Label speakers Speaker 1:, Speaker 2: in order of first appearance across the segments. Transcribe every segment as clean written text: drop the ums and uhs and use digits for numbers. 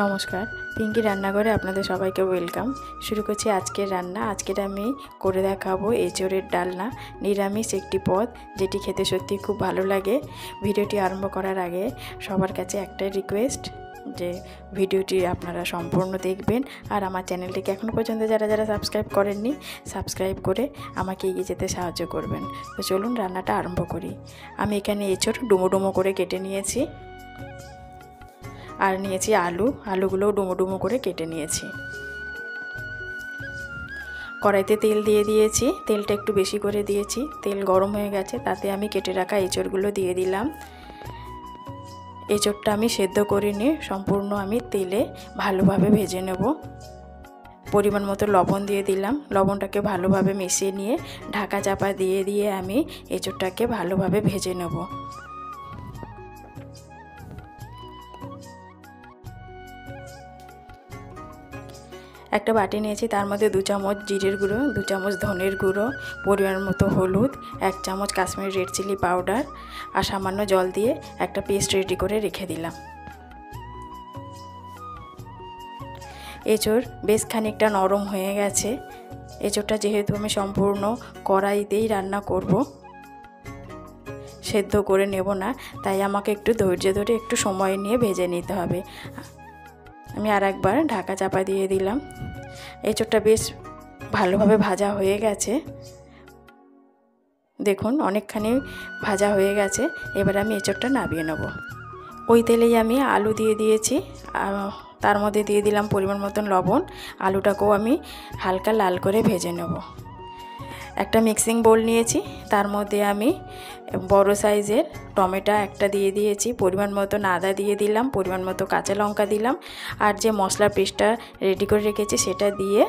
Speaker 1: নমস্কার, পিঙ্কি রান্নাঘরে আপনাদের সবাইকে ওয়েলকাম। শুরু করছি আজকের রান্না। আজকের আমি করে দেখাবো এঁচোড়ের ডালনা, নিরামিষ একটি পদ যেটি খেতে সত্যি খুব ভালো লাগে। ভিডিওটি আরম্ভ করার আগে সবার কাছে একটাই রিকোয়েস্ট যে ভিডিওটি আপনারা সম্পূর্ণ দেখবেন, আর আমার চ্যানেলটিকে এখনও পর্যন্ত যারা সাবস্ক্রাইব করেননি সাবস্ক্রাইব করে আমাকে এগিয়ে যেতে সাহায্য করবেন। তো চলুন রান্নাটা আরম্ভ করি। আমি এখানে এঁচোড় ডুমো ডুমো করে কেটে নিয়েছি, আর নিয়েছি আলুগুলোও ডুমো ডুমো করে কেটে নিয়েছি। কড়াইতে তেল দিয়ে দিয়েছি, তেলটা একটু বেশি করে দিয়েছি। তেল গরম হয়ে গেছে, তাতে আমি কেটে রাখা এঁচোড়গুলো দিয়ে দিলাম। এঁচোড়টা আমি সেদ্ধ করে নিয়ে সম্পূর্ণ আমি তেলে ভালোভাবে ভেজে নেব। পরিমাণ মতো লবণ দিয়ে দিলাম, লবণটাকে ভালোভাবে মিশিয়ে নিয়ে ঢাকা চাপা দিয়ে আমি এঁচোড়টাকে ভালোভাবে ভেজে নেব। একটা বাটি নিয়েছি, তার মধ্যে 2 চামচ জিরের গুঁড়ো, 2 চামচ ধনের গুঁড়ো, পরিমাণ মতো হলুদ, 1 চামচ কাশ্মীরি রেড চিলি পাউডার আর সামান্য জল দিয়ে একটা পেস্ট রেডি করে রেখে দিলাম। এঁচোড় বেশ খানিকটা নরম হয়ে গেছে। এঁচোড়টা যেহেতু আমি সম্পূর্ণ কড়াইতেই রান্না করব, সেদ্ধ করে নেব না, তাই আমাকে একটু ধৈর্য ধরে একটু সময় নিয়ে ভেজে নিতে হবে। আমি আর একবার ঢাকা চাপা দিয়ে দিলাম। এঁচোড়টা বেশ ভালোভাবে ভাজা হয়ে গেছে, দেখুন অনেকখানি ভাজা হয়ে গেছে। এবার আমি এঁচোড়টা নামিয়ে নেব। ওই তেলেই আমি আলু দিয়ে দিয়েছি, তার মধ্যে দিয়ে দিলাম পরিমাণ মতন লবণ। আলুটাকেও আমি হালকা লাল করে ভেজে নেব। একটা মিক্সিং বোল নিয়েছি, তার মধ্যে আমি বড় সাইজের টমেটো একটা দিয়ে দিয়েছি, পরিমাণ মতো আদা দিয়ে দিলাম, পরিমাণ মতো কাঁচা লঙ্কা দিলাম, আর যে মশলা পেস্টটা রেডি করে রেখেছি সেটা দিয়ে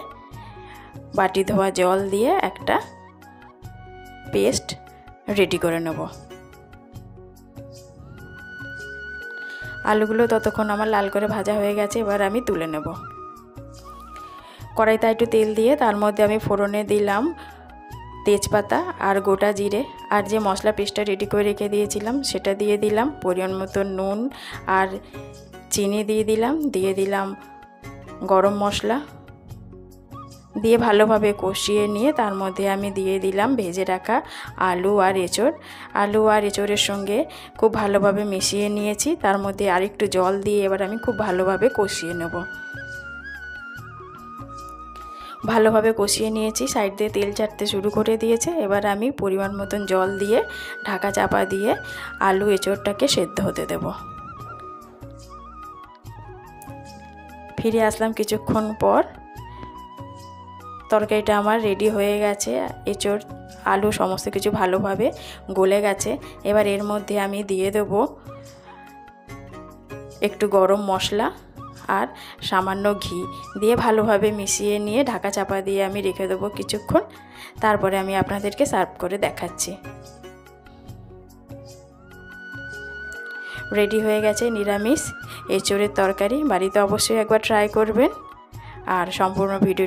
Speaker 1: বাটি ধোয়া জল দিয়ে একটা পেস্ট রেডি করে নেব। আলুগুলো ততক্ষণ আমার লাল করে ভাজা হয়ে গেছে, এবার আমি তুলে নেব। কড়াইতে একটু তেল দিয়ে তার মধ্যে আমি ফোড়নে দিলাম তেজপাতা আর গোটা জিরে, আর যে মশলা পেস্টটা রেডি করে রেখে দিয়েছিলাম সেটা দিয়ে দিলাম, পরিমাণ মতো নুন আর চিনি দিয়ে দিলাম গরম মশলা দিয়ে ভালোভাবে কষিয়ে নিয়ে তার মধ্যে আমি দিয়ে দিলাম ভেজে রাখা আলু আর এঁচোড়ের সঙ্গে খুব ভালোভাবে মিশিয়ে নিয়েছি। তার মধ্যে আরেকটু জল দিয়ে এবার আমি খুব ভালোভাবে কষিয়ে নেব। ভালোভাবে কষিয়ে নিয়েছি, সাইড দিয়ে তেল ছাড়তে শুরু করে দিয়েছে। এবার আমি পরিমাণ মতন জল দিয়ে ঢাকা চাপা দিয়ে আলু এঁচোড়টাকে সেদ্ধ হতে দেব। ফিরে আসলাম কিছুক্ষণ পর। তরকারিটা আমার রেডি হয়ে গেছে, এঁচোড় আলু সমস্ত কিছু ভালোভাবে গলে গেছে। এবার এর মধ্যে আমি দিয়ে দেব একটু গরম মশলা আর সামান্য ঘি দিয়ে ভালোভাবে মিশিয়ে নিয়ে ঢাকা চাপা দিয়ে আমি রেখে দেবো কিছুক্ষণ। তারপরে আমি আপনাদেরকে সার্ভ করে দেখাচ্ছি। রেডি হয়ে গেছে নিরামিষ এঁচোড়ের তরকারি। বাড়িতে অবশ্যই একবার ট্রাই করবেন, আর সম্পূর্ণ ভিডিওটি